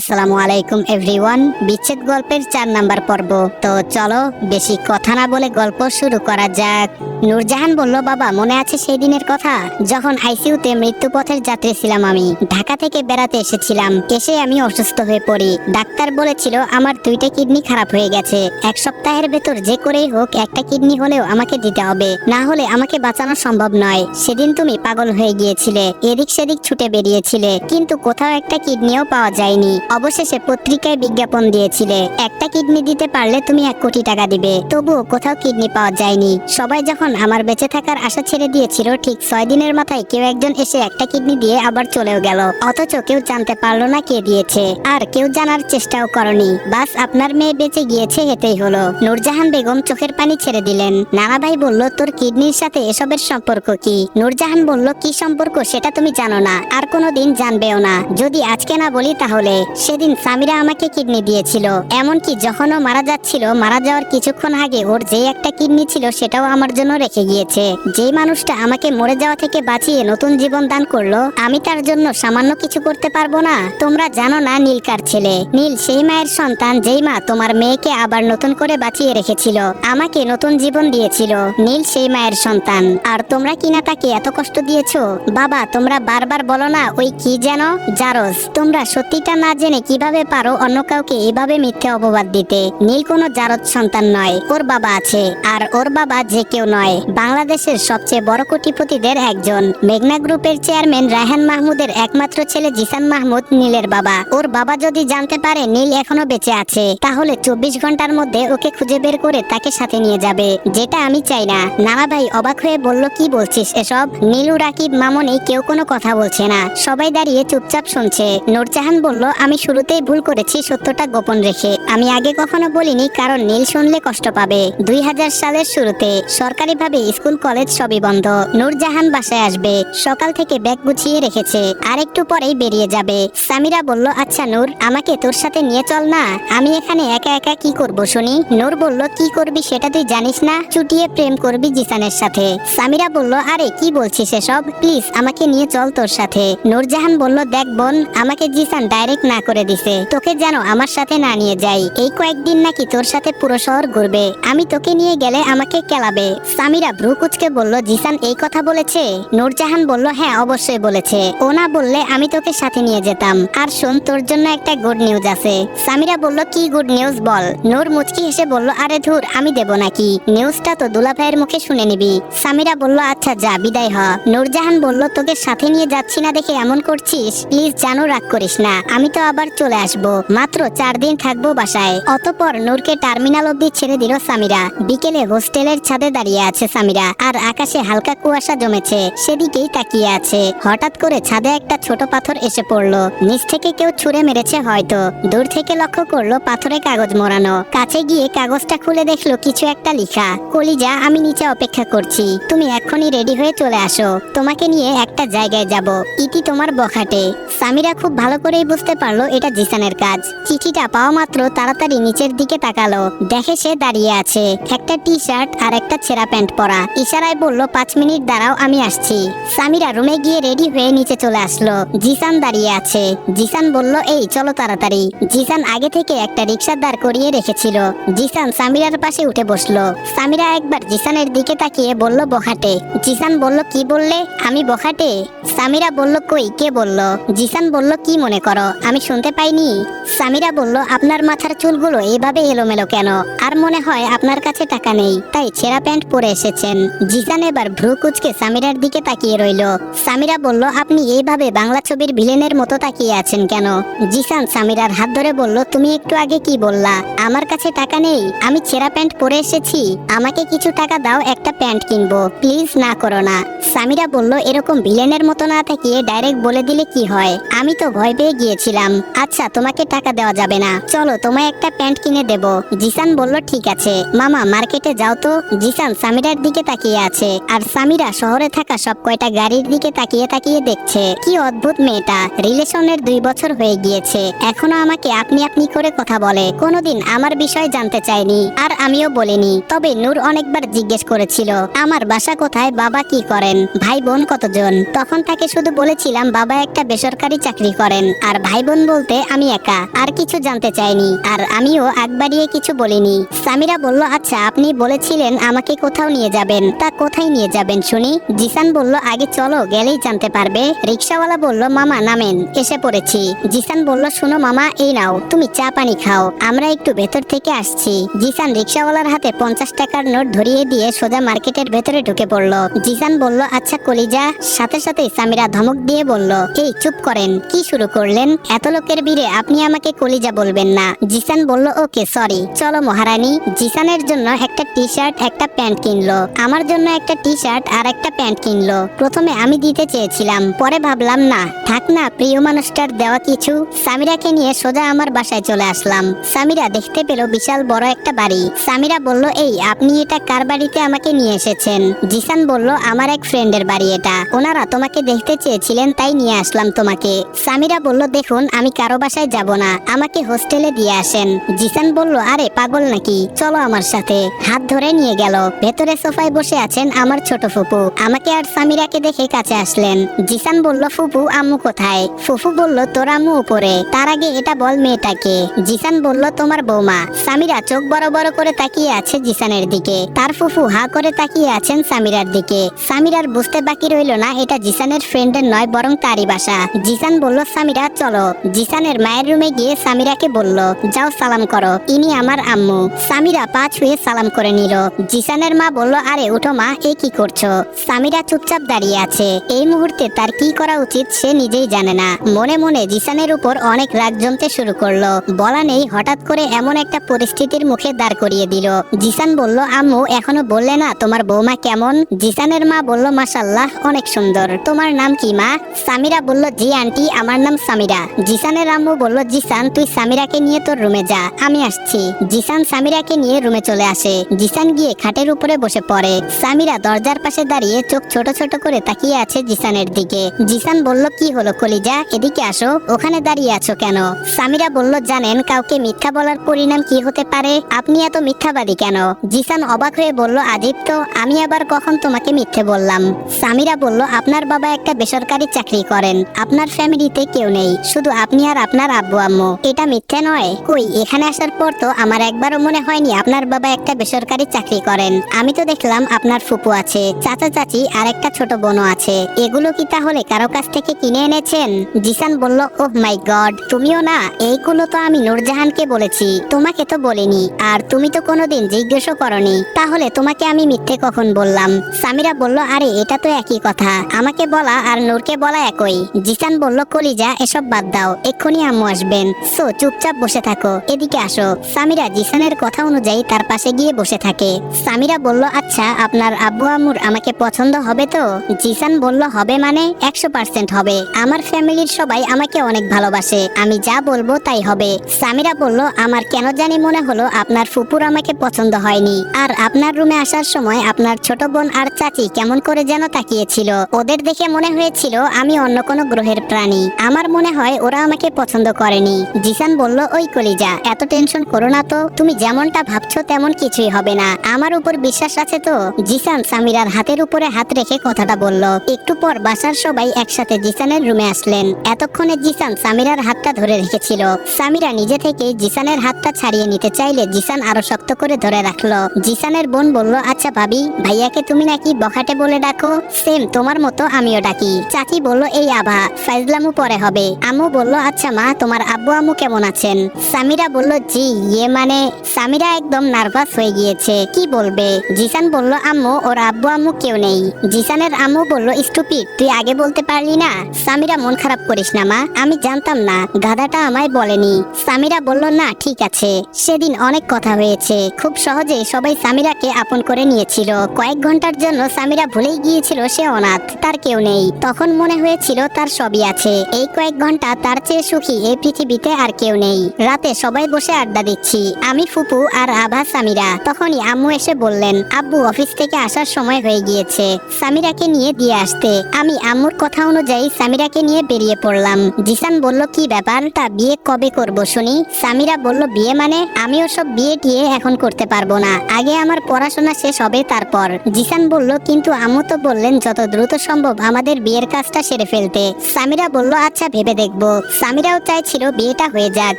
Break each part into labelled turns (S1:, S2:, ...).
S1: আসসালামু আলাইকুম এভরিওয়ান। বিচ্ছেদ গল্পের 4 নাম্বার পর্ব। তো চলো বেশি কথা না বলে গল্প শুরু করা যাক। নূরজাহান বলল, বাবা মনে আছে সেই দিনের কথা যখন আইসিইউতে মৃত্যুপথের যাত্রী ছিলাম। আমি ঢাকা থেকে বেড়াতে এসেছিলাম। এসে আমি অসুস্থ হয়ে পড়ি। ডাক্তার বলেছিল আমার 2টা কিডনি খারাপ হয়ে গেছে। 1 সপ্তাহের ভেতর যে করেই হোক একটা কিডনি হলেও আমাকে দিতে হবে, না হলে আমাকে বাঁচানো সম্ভব নয়। সেদিন তুমি পাগল হয়ে গিয়েছিলে, এদিক সেদিক ছুটে বেরিয়েছিলে, কিন্তু কোথাও একটা কিডনিও পাওয়া যায়নি। অবশেষে পত্রিকায় বিজ্ঞাপন দিয়েছিলে একটা কিডনি দিতে পারলে তুমি 1 কোটি টাকা দিবে। তবুও কোথাও কিডনি পাওয়া যায়নি। সবাই যখন আমার বেঁচে থাকার আশা ছেড়ে দিয়েছিল, ঠিক 6 দিনের মাথায় কেউ একজন এসে একটা কিডনি দিয়ে আবার চলেও গেল। অথচ কেউ জানতে পারলো না কে দিয়েছে, আর কেউ জানার চেষ্টাও করনি। বাস আপনার মেয়ে বেঁচে গিয়েছে, এতেই হলো। নূরজাহান বেগম চোখের পানি ছেড়ে দিলেন। নানা ভাই বলল, তোর কিডনির সাথে এসবের সম্পর্ক কি? নূরজাহান বলল, কি সম্পর্ক সেটা তুমি জানো না, আর কোনোদিন জানবেও না। যদি আজকে না বলি তাহলে সেদিন সামিরা আমাকে কিডনি দিয়েছিল। এমনকি যখন ও মারা যাচ্ছিল, মারা যাওয়ার কিছুক্ষণ আগে ওর যে একটা কিডনি ছিল সেটাও আমার জন্য রেখে গিয়েছে। যেই মানুষটা আমাকে মরে যাওয়া থেকে বাঁচিয়ে নতুন জীবন দান করলো, আমি তার জন্য সামান্য কিছু করতে পারবো না? তোমরা জানো না নীল কার ছেলে? নীল সেই মায়ের সন্তান যেই মা তোমার মেয়েকে আবার নতুন করে বাঁচিয়ে রেখেছিল, আমাকে নতুন জীবন দিয়েছিল। নীল সেই মায়ের সন্তান, আর তোমরা কিনা তাকে এত কষ্ট দিয়েছো। বাবা তোমরা বারবার বলো না ওই কি যেন জারজ। তোমরা সত্যিটা না জেনে কিভাবে পারো অন্য কাউকে এভাবে মিথ্যে অপবাদ দিতে? নীল কোনো জারজ সন্তান নয়, ওর বাবা আছে, আর ওর বাবা যে কেউ নয়, বাংলাদেশের সবচেয়ে বড় কোটিপতিদের একজন। মেঘনা গ্রুপের চেয়ারম্যান রায়হান মাহমুদের একমাত্র ছেলে জিসান মাহমুদ নীলের বাবা। ওর বাবা যদি জানতে পারে নীল এখনো বেঁচে আছে, তাহলে 24 ঘন্টার মধ্যে ওকে খুঁজে বের করে তাকে সাথে নিয়ে যাবে, যেটা আমি চাই না। নানা ভাই অবাক হয়ে বলল, কি বলছিস এসব? নীলু, রাকিব, মামনি কেউ কোনো কথা বলছে না, সবাই দাঁড়িয়ে চুপচাপ শুনছে। নূরজাহান বলল, আমি শুরুতেই ভুল করেছি সত্যটা গোপন রেখে। আমি আগে কখনো বলিনি, কারণ নীল শুনলে কষ্ট পাবে। 2000 সালের শুরুতে সরকারিভাবে স্কুল কলেজ সবই বন্ধ। নূরজাহান বাসায় আসবে, সকাল থেকে ব্যাগ গুছিয়ে রেখেছে, আর একটু পরেই বেরিয়ে যাবে। সামিরা বলল, আচ্ছা নূর, আমাকে তোর সাথে নিয়ে চল না, আমি এখানে একা একা কি করব শুনি? নূর বলল, কি করবি সেটা তুই জানিস না? চুটিয়ে প্রেম করবি জিসানের সাথে। সামিরা বলল, আরে কি বলছিস এসব? প্লিজ আমাকে নিয়ে চল তোর সাথে। নূরজাহান বলল, দেখ বোন, আমাকে জিসান ডাইরেক্ট না করে দিছে, তোকে যেন আমার সাথে না নিয়ে যাই। এই কয়েকদিন নাকি তোর সাথে পুরো শহর ঘুরবে, আমি তোকে নিয়ে গেলে আমাকে কেলাবে। সামিরা ভ্রু কুচকে বলল, জিসান এই কথা বলেছে? নূরজাহান বলল, হ্যাঁ অবশ্যই বলেছে, ও না বললে আমি তোকে সাথে নিয়ে যেতাম। আর শোন, তোর জন্য একটা গুড নিউজ আছে। সামিরা বলল, কি গুড নিউজ বল? নূর মুচকি হেসে বলল, আরে ধুর, আমি দেব নাকি? নিউজটা তো দুলা ভাইয়ের মুখে শুনে নিবি। সামিরা বলল, আচ্ছা যা, বিদায় হ। নূরজাহান বলল, তোকে সাথে নিয়ে যাচ্ছি না দেখে এমন করছিস? প্লিজ জানো, রাগ করিস না, আমি তো আবার চলে আসবো, মাত্র 4 দিন থাকবো বাসায়। অতঃপর নূরকে টার্মিনাল অব্দি ছেড়ে দিল সামিরা। বিকেলে হোস্টেলের ছাদে দাঁড়িয়ে আছে সামিরা, আর আকাশে হালকা কুয়াশা জমেছে, সেদিকেই তাকিয়ে আছে। হঠাৎ করে ছাদে একটা ছোট পাথর এসে পড়লো। নিচ থেকে কেউ ছুঁড়ে মেরেছে হয়তো। দূর থেকে লক্ষ্য করলো পাথরে কাগজ মোড়ানো। কাছে গিয়ে কাগজটা খুলে দেখলো কিছু একটা লেখা, কলিজা আমি নিচে অপেক্ষা করছি, তুমি এখনই রেডি হয়ে চলে আসো, তোমাকে নিয়ে একটা জায়গায় যাব, ইতি তোমার বখাটে। সামিরা খুব ভালো করেই বুঝতে পারলো এটা জিসানের কাজ। চিঠিটা পাওয়া মাত্র তাড়াতাড়ি নিচের দিকে তাকালো, দেখে সে দাঁড়িয়ে আছে, একটা টি শার্ট আর একটা ছেঁড়া প্যান্ট পরা। ইশারায় বলল, 5 মিনিট দাঁড়াও, আমি আসছি। সামিরা রুমে গিয়ে রেডি হয়ে নিচে চলে আসলো। জিসান দাঁড়িয়ে আছে। জিসান বলল, এই চলো তাড়াতাড়ি। জিসান আগে থেকে একটা রিক্সা দাঁড় করিয়ে রেখেছিল। জিসান সামিরার পাশে উঠে বসলো। সামিরা একবার জিসানের দিকে তাকিয়ে বলল, বখাটে। জিসান বলল, কি বললে? আমি বখাটে? সামিরা বলল, কই কে বলল? জিসান বলল, কি মনে করো আমি শুনতে পাইনি? সামিরা বলল, আপনার মাথার চুলগুলো এভাবে এলোমেলো কেন? আর মনে হয় আপনার কাছে টাকা নেই, তাই ছেঁড়া প্যান্ট পরে এসেছেন। জিসান এবার ভ্রু কুচকে সামিরার দিকে তাকিয়ে রইল। সামিরা বলল, আপনি এইভাবে বাংলা ছবির ভিলেনের মতো তাকিয়ে আছেন কেন? জিসান সামিরার হাত ধরে বলল, তুমি একটু আগে কি বললা? আমার কাছে টাকা নেই? আমি ছেঁড়া প্যান্ট পরে এসেছি, আমাকে কিছু টাকা দাও, একটা প্যান্ট কিনবো, প্লিজ না করো না। সামিরা বলল, এরকম ভিলেনের মতো না তাকিয়ে ডাইরেক্ট বলে দিলে কি হয়? আমি তো ভয় পেয়ে গিয়েছিলাম। আচ্ছা তোমাকে টাকা দেওয়া যাবে না, চলো তোমায় একটা প্যান্ট কিনে দেব। জিসান বলল, ঠিক আছে মামা, মার্কেটে যাও তো। জিসান সামিরার দিকে তাকিয়ে আছে, আর সামিরা শহরে থাকা সব কয়টা গাড়ির দিকে তাকিয়ে তাকিয়ে দেখছে। কি অদ্ভুত মেয়েটা, রিলেশনের 2 বছর হয়ে গিয়েছে, এখনো আমাকে আপনি আপনি করে কথা বলে, কোনোদিন আমার বিষয় জানতে চায়নি, আর আমিও বলিনি। তবে নূর অনেকবার জিজ্ঞেস করেছিল আমার বাসা কোথায়, বাবা কি করেন, ভাই বোন কতজন। তখন তাকে শুধু বলেছিলাম বাবা একটা বেসরকারি চাকরি করেন, আর ভাই বোন বলতে আমি একা, আর কিছু জানতে চাইনি, আর আমিও আগ বাড়িয়ে কিছু বলিনি। সামিরা বলল, আচ্ছা আপনি বলেছিলেন আমাকে কোথাও নিয়ে যাবেন, তা কোথায় নিয়ে যাবেন শুনি? জিসান বলল, আগে চলো, গেলেই জানতে পারবে। রিক্সাওয়ালা বলল, মামা নামেন, এসে পড়েছি। জিসান বলল, শোনো মামা, এই নাও, তুমি চা পানি খাও, আমরা একটু ভেতর থেকে আসছি। জিসান রিক্সাওয়ালার হাতে 50 টাকার নোট ধরিয়ে দিয়ে সোজা মার্কেটের ভেতরে ঢুকে পড়ল। জিসান বলল, আচ্ছা কলিজা। সাথে সাথে সামিরা ধমক দিয়ে বলল, এই চুপ করেন, কি শুরু করলেন? এত লোকের ভিড়ে আপনি আমাকে কলিজা বলবেন না। জিসান বলল, ওকে সরি, চলো মহারানী। জিসানের জন্য একটা টি শার্ট একটা প্যান্ট কিনলো, আমার জন্য একটা টি শার্ট আর একটা প্যান্ট কিনলো। প্রথমে আমি দিতে চেয়েছিলাম, পরে ভাবলাম না, থাক না, প্রিয় মানুষটার দেওয়া কিছু। সামিরাকে নিয়ে সোজা আমার বাসায় চলে আসলাম। সামিরা দেখতে পেল বিশাল বড় একটা বাড়ি। সামিরা বলল, এই আপনি এটা কার বাড়িতে আমাকে নিয়ে এসেছেন? জিসান বলল, আমার এক ফ্রেন্ডের বাড়ি এটা, ওনারা তোমাকে দেখতে চেয়েছিলেন তাই নিয়ে আসলাম তোমাকে। সামিরা বলল, দেখুন আমি কারো বাসায় যাব না, আমাকে হোস্টেলে দিয়ে আসেন। জিসান বলল, আরে পাগল নাকি, চলো আমার সাথে। হাত ধরে নিয়ে গেল। ভেতরে সোফায় বসে আছেন আমার ছোট ফুপু। আমাকে আর সামিরাকে দেখে কাছে আসলেন। জিসান বলল, ফুপু আম্মু কোথায়? ফুফু বলল, তোর আম্মু উপরে, তার আগে এটা বল মেয়েটাকে। জিসান বলল, তোমার বৌমা। সামিরা চোখ বড় বড় করে তাকিয়ে আছে জিসানের দিকে, তার ফুফু হা করে তাকিয়ে আছেন সামিরার দিকে। সামিরার বুঝতে বাকি রইল না এটা জিসানের ফ্রেন্ডের নয় বরং তারই বাসা। জিসান বলল, সামিরা চলো। জিসানের মায়ের রুমে গিয়ে সামিরাকে বলল, যাও সালাম করো, ইনি আমার আম্মু। সামিরা পা ছুঁয়ে সালাম করে নিল। জিসানের মা বলল, আরে উঠো মা, এ কি করছো? সামিরা চুপচাপ দাঁড়িয়ে আছে। এই মুহূর্তে তার কি করা উচিত সে নিজেই জানে না। মনে মনে জিসানের উপর অনেক রাগ জমতে শুরু করলো। বলা নেই হঠাৎ করে এমন একটা পরিস্থিতির মুখে দাঁড় করিয়ে দিল। জিসান বলল, আম্মু এখনো বললে না তোমার বৌমা কেমন? জিসানের মা বলল, মাশাআল্লাহ অনেক সুন্দর। তোমার নাম কি মা? সামিরা বলল, জি আন্টি, আমার নাম সামিরা। জিসানের আম্মু বলল, জিসান তুই সামিরাকে নিয়ে তোর রুমে যা, আমি আসছি। জিসান সামিরাকে নিয়ে রুমে চলে আসে। জিসান গিয়ে খাটের উপরে বসে পড়ে। সামিরা দরজার পাশে দাঁড়িয়ে চোখ ছোট ছোট করে তাকিয়ে আছে জিসানের দিকে। জিসান বলল, কি হলো কলিজা, এদিকে আসো, ওখানে দাঁড়িয়ে আছো কেন? সামিরা বলল, জানেন কাউকে মিথ্যা বলার পরিণাম কি হতে পারে? আপনি এত মিথ্যাবাদী কেন? জিসান অবাক হয়ে বলল, আজিব তো, আমি আবার কখন তোমাকে মিথ্যে বললাম? সামিরা বলল, আপনার বাবা একটা বেসরকারি চাকরি করেন, আপনার ফ্যামিলিতে কেউ নেই, শুধু আপনি আর আপনার আব্বু আম্মু, এটা মিথ্যে নয়? কই, এখানে আসার পর তো আমার একবারও মনে হয়নি আপনার বাবা একটা বেসরকারি চাকরি করেন। আমি তো দেখলাম আপনার ফুপু আছে, চাচা চাচি আর একটা ছোট বোনও আছে, এগুলো কি তাহলে কারো কাছ থেকে কিনে এনেছেন? জিসান বলল, ওহ মাই গড, তুমিও না? এইগুলো তো আমি নূরজাহানকে বলেছি, তোমাকে তো বলিনি, আর তুমি তো কোনোদিন জিজ্ঞেসও করনি, তাহলে তোমাকে আমি মিথ্যে কখন বললাম? সামিরা বলল, আরে এটা তো একই কথা, আমাকে বলা আর নূরকে বলা একই। জিসান বলল, কলিজা এসব বাদ দাও, এক্ষুনি আম্মু আসবেন, সো চুপচাপ বসে থাকো, এদিকে আসো। সামিরা জিসানের কথা অনুযায়ী তার পাশে গিয়ে বসে থাকে। সামিরা বলল, আচ্ছা আপনার আব্বু আম্মুর আমাকে পছন্দ হবে তো? জিসান বলল, হবে মানে 100% হবে, আমার ফ্যামিলির সবাই আমাকে অনেক ভালোবাসে, আমি যা বলবো তাই হবে। সামিরা বলল, আমার কেন জানি মনে হলো আপনার ফুপুর আমাকে পছন্দ হয়নি, আর আপনার রুমে আসার সময় আপনার ছোট বোন আর চাচি কেমন করে যেন তাকিয়েছিল, ওদের দেখে মনে হয়েছিল আমি অন্য কোনো গ্রহের প্রাণী, আমার মনে হয় ওরা আমাকে পছন্দ করেনি। জিসান বলল, ওই কলিজা এত টেনশন করো না তো, তুমি যেমনটা ভাবছো তেমন কিছুই হবে না, আমার উপর বিশ্বাস আছে তো? জিসান সামিরার হাতের উপরে হাত রেখে কথাটা বলল। একটু পর বাসার সবাই একসাথে জিসানের রুমে আসলেন। এতক্ষণে জিসান সামিরার হাতটা ধরে রেখেছিল। সামিরা নিজে থেকে জিসানের হাতটা ছাড়িয়ে নিতে চাইলে জিসান আরো শক্ত করে ধরে রাখলো। জিসানের বোন বলল, আচ্ছা ভাবি, ভাইয়াকে তুমি নাকি বখাটে বলে ডাকো? সেম তোমার মতো আমিও ডাকি। চাচি বলল, এই আভা, ফাইজলামু পরে হবে। আম্মু বলল, আচ্ছা মা, তোমার আব্বু আম্মু কেমন আছেন? সামিরা বলল, জি ইয়ে মানে। সামিরা একদম নার্ভাস হয়ে গিয়েছে, কি বলবে। জিসান বলল, আম্মু ওর আব্বু আম্মু কেউ নেই। জিসানের আম্মু বলল, স্টুপিড, তুই আগে বলতে পারলি না? সামিরা, মন খারাপ করিস না মা, আমি জানতাম না, গাধাটা আমায় বলেনি। সামিরা বলল, না ঠিক আছে, সেদিন অনেক কথা হয়েছে, খুব সহজে সবাই সামিরাকে আপন করে নিয়েছিল। কয়েক ঘন্টার জন্য সামিরা ভুলেই গিয়েছিল সে অনাথ, তার কেউ নেই। তখন মনে হয়েছিল তার সবই আছে। এই কয়েক ঘন্টা তার চেয়ে সুখী এই পৃথিবীতে আর কেউ নেই। রাতে সবাই বসে আড্ডা দিচ্ছি, আমি, ফুপু আর আভা, সামিরা। তখনই আম্মু এসে বললেন, আব্বু অফিস থেকে আসার সময় হয়ে গিয়েছে, সামিরাকে নিয়ে দিয়ে আসতে। আমি আম্মুর কথা অনুযায়ী সামিরাকে নিয়ে বেরিয়ে পড়লাম। জিসান বলল, কি ব্যাপার, তা বিয়ে কবে করব শুনি? সামিরা বলল, বিয়ে মানে? আমি ওসব বিয়ে টিয়ে এখন করতে পারবো না, আগে আমার পড়াশোনা শেষ হবে তারপর। জিসান বলল, কিন্তু আম্মু তো বললেন যত দ্রুত সম্ভব আমাদের বিয়ের কাজটা সেরে ফেলতে। সামিরা বলল, আচ্ছা ভেবে দেখবো, সামিরাও চাইছিল বিয়েটা হয়ে যাক।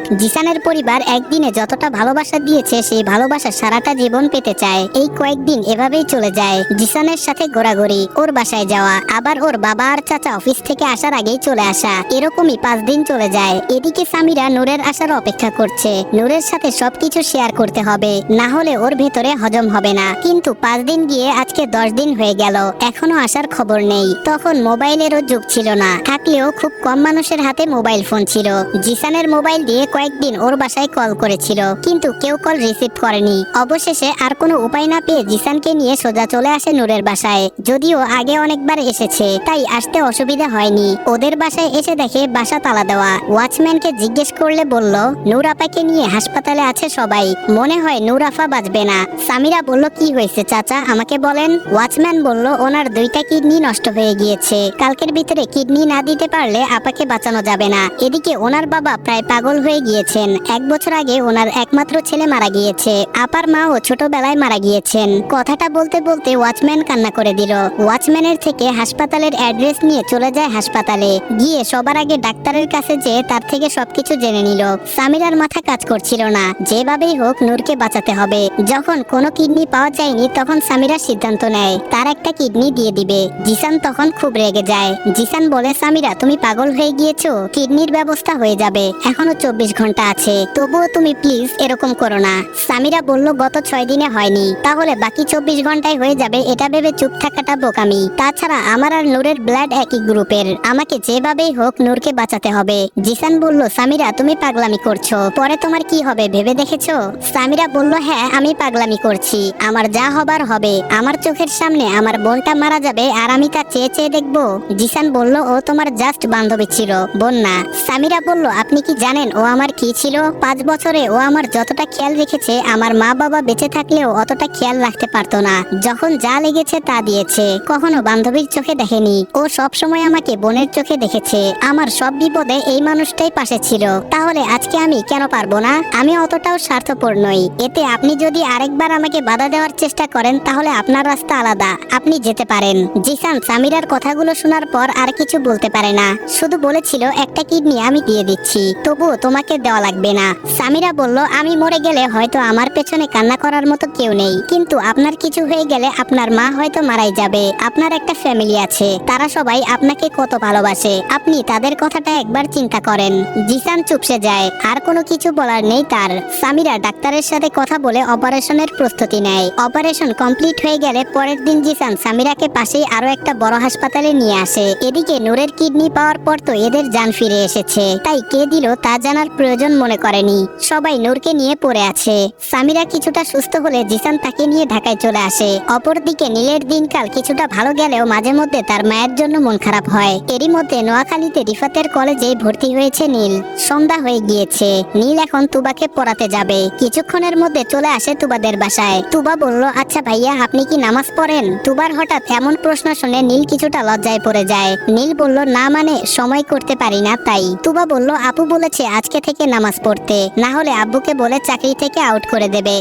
S1: জিসানের পরিবার একদিনে যতটা ভালোবাসা দিয়েছে সেই ভালোবাসা সারাটা জীবন পেতে চায়। এই কয়েকদিন এভাবেই চলে যায়, জিসানের সাথে ঘোরাঘুরি, ওর বাসায় যাওয়া, আবার ওর বাবা আর চাচা অফিস থেকে আসার আগেই চলে আসা, এরকমই 5 দিন চলে যায়। এদিকে সামিরা নূরের আসার অপেক্ষা করছে। নূরের সাথে সবকিছু শেয়ার করতে হবে, না হলে ওর ভেতরে হজম হবে না। কিন্তু 5 দিন গিয়ে আজকে 10 দিন হয়ে গেল, এখনো আসার খবর নেই। তখন মোবাইলেরও যুগ ছিল না, থাকলেও খুব কম মানুষের হাতে মোবাইল ফোন ছিল। জিসানের মোবাইল দিয়ে কয়েকদিন ওর বাসায় কল করেছিল, কিন্তু কেউ কল রিসিভ করেনি। অবশেষে আর কোনো উপায় না পেয়ে জিসানকে নিয়ে সোজা চলে আসে নূরের বাসায়। যদিও আগে অনেকবার এসেছে, তাই আসতে অসুবিধা হয়নি। ওদের বাসায় এসে দেখে বাসা তালা দেওয়া। ওয়াচম্যানকে জিজ্ঞেস করলে বলল নূর আপাকে নিয়ে হাসপাতালে আছে সবাই, মনে হয় নূর আফা বাঁচবে না। সামিরা বলল কি হয়েছে চাচা, আমাকে বলেন। ওয়াচম্যান বলল ওনার 2টা কিডনি নষ্ট হয়ে গিয়েছে, কালকের ভিতরে কিডনি না দিতে পারলে আপাকে বাঁচানো যাবে না। এদিকে ওনার বাবা প্রায় পাগল হয়ে গিয়েছেন, 1 বছর আগে ওনার একমাত্র ছেলে মারা গিয়েছে, আপার মাও ছোটবেলায় মারা গিয়েছেন। কথাটা বলতে বলতে ওয়াচম্যান কান্না করে দিল। ওয়াচম্যানের থেকে হাসপাতালের অ্যাড্রেস নিয়ে চলে যায় হাসপাতালে। গিয়ে সবার আগে ডাক্তারের কাছে যেয়ে তার থেকে সবকিছু জেনে নিল। সামিরার মাথা কাজ করছিল না, যেভাবেই হোক নূরকে বাঁচাতে হবে। যখন কোনো কিডনি পাওয়া যায়নি তখন সামিরা সিদ্ধান্ত নেয় তার একটা কিডনি দিয়ে দিবে। জিসান তখন খুব রেগে যায়। জিসান বলে সামিরা তুমি পাগল হয়ে গিয়েছো, কিডনির ব্যবস্থা হয়ে যাবে, এখনো 24 ঘন্টা আছে, তবুও তুমি প্লিজ এরকম করো না। সামিরা বলল গত 6 দিনে হয়নি, তাহলে বাকি 24 ঘন্টায় হয়ে যাবে এটা ভেবে চুপ থাকাটা বোকামি। তাছাড়া আমার আর নূরের ব্লাড একই গ্রুপের, আমাকে যেভাবেই হোক নূরকে বাঁচাতে হবে। জিসান বলল সামিরা তুমি পাগলামি করছো, পরে তোমার কি হবে ভেবে দেখেছো? সামিরা বলল হ্যাঁ আমি পাগলামি করছি, আমার যা হবার হবে, আমার চোখের সামনে আমার বোনটা মারা যাবে আর আমি তা চেয়ে চেয়ে দেখবো? জিসান বলল ও তোমার জাস্ট বান্ধবী ছিল, বোন না। সামিরা বলল আপনি কি জানেন ও আমার কি ছিল? 5 বছরে ও আমার যতটা খেয়াল রেখেছে আমার মা বাবা বেঁচে থাকলেও অতটা খেয়াল রাখতে পারতো না। যখন যা লেগেছে তা দিয়েছে, কখনো বান্ধবীর চোখে দেখেনি। ও সব সময় আমাকে বোনের চোখে দেখেছে। আমার সব বিপদে এই মানুষটাই পাশে ছিল, তাহলে আজকে আমি কেন পারবো না? আমি অতটাও স্বার্থপর নই। এতে আপনি যদি আরেকবার আমাকে বাধা দেওয়ার চেষ্টা করেন তাহলে আপনার রাস্তা আলাদা, আপনি যেতে পারেন। জিসান সামিরার কথাগুলো শোনার পর আর কিছু বলতে পারে না, শুধু বলেছিল একটা কিডনি আমি দিয়ে দিচ্ছি, তবুও তোমাকে দেওয়া লাগবে না। সামিরা বলল আমি মরে গেলে হয়তো আমার পেছনে কান্না করার মতো কেউ নেই, কিন্তু আপনার কিছু হয়ে গেলে আপনার মা হয়তো মারাই যাবে। আপনার একটা ফ্যামিলি আছে, তারা সবাই আপনাকে কত ভালোবাসে, আপনি তাদের কথাটা একবার চিন্তা করেন। জিসান চুপসে যায়, আর কোনো কিছু বলার নেই তার। সামিরা ডাক্তারের সাথে কথা বলে অপারেশনের প্রস্তুতি নেয়। অপারেশন কমপ্লিট হয়ে গেলে পরের দিন জিসান সামিরাকে পাশেই আরো একটা বড় হাসপাতালে নিয়ে আসে। এদিকে নূরের কিডনি পাওয়ার পর তো এদের জান ফিরে এসেছে, তাই কে দিল তা জানার প্রয়োজন মনে করেনি। সবাই নূরকে নিয়ে পড়ে আছে। সামিরা কিছুটা সুস্থ হলে জিসান তাকে নিয়ে ঢাকায় চলে আসে। অপরদিকে নীলের দিনকাল কিছুটা ভালো গেলেও মাঝে মধ্যে তার মায়ের জন্য মন খারাপ হয়। এরই মধ্যে নোয়াখালীতে রিফাতের কলেজে ভর্তি হয়েছে নীল। সন্ধ্যা হয়ে গিয়েছে, নীল এখন তুবাকে পড়াতে যাবে। কিছুক্ষণের মধ্যে চলে আসে তুবাদের বাসায়। তুবা বলল আচ্ছা ভাইয়া আপনি কি নামাজ পড়েন? তুবার হঠাৎ এমন প্রশ্ন শুনে নীল কিছুটা লজ্জায় পড়ে যায়। নীল বলল না মানে সময় করতে পারি না তাই। তুবা বলল আপু বলেছে আজকে থেকে নামাজ পড়তে, না হলে আব্বুকে বলে চাকরি থেকে আউট করে দেবে।